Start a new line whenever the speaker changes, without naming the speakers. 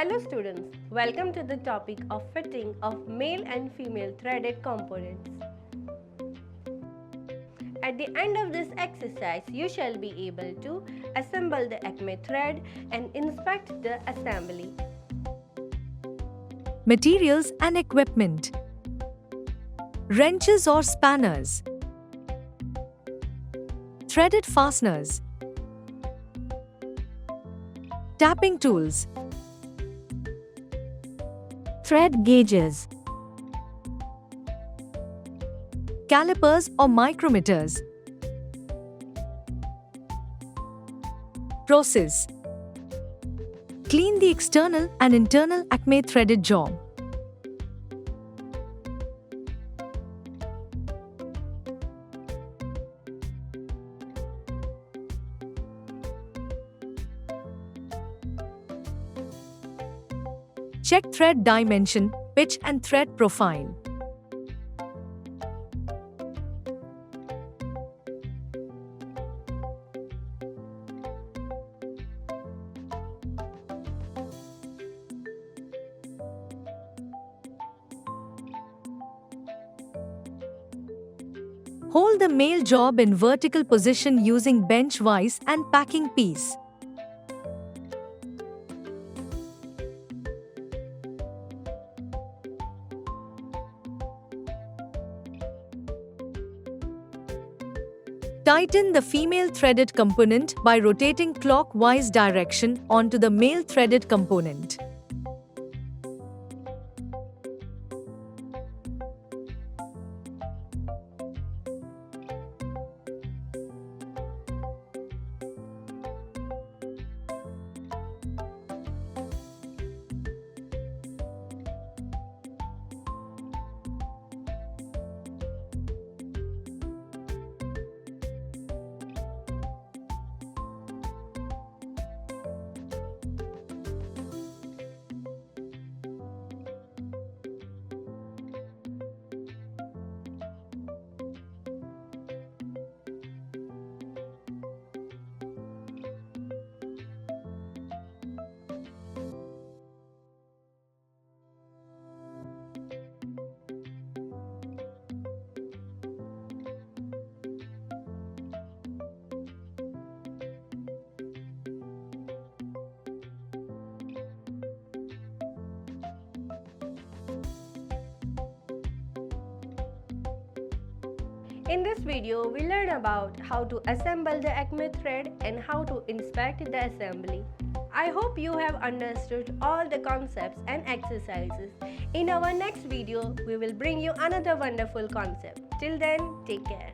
Hello students, welcome to the topic of fitting of male and female threaded components. At the end of this exercise, you shall be able to assemble the Acme thread and inspect the assembly.
Materials and equipment. Wrenches or spanners. Threaded fasteners. Tapping tools. Thread gauges. Calipers or micrometers. Process. Clean the external and internal Acme threaded job. Check thread dimension, pitch and thread profile. Hold the male job in vertical position using bench vise and packing piece. Tighten the female threaded component by rotating clockwise direction onto the male threaded component.
In this video, we learn about how to assemble the Acme thread and how to inspect the assembly. I hope you have understood all the concepts and exercises. In our next video, we will bring you another wonderful concept. Till then, take care.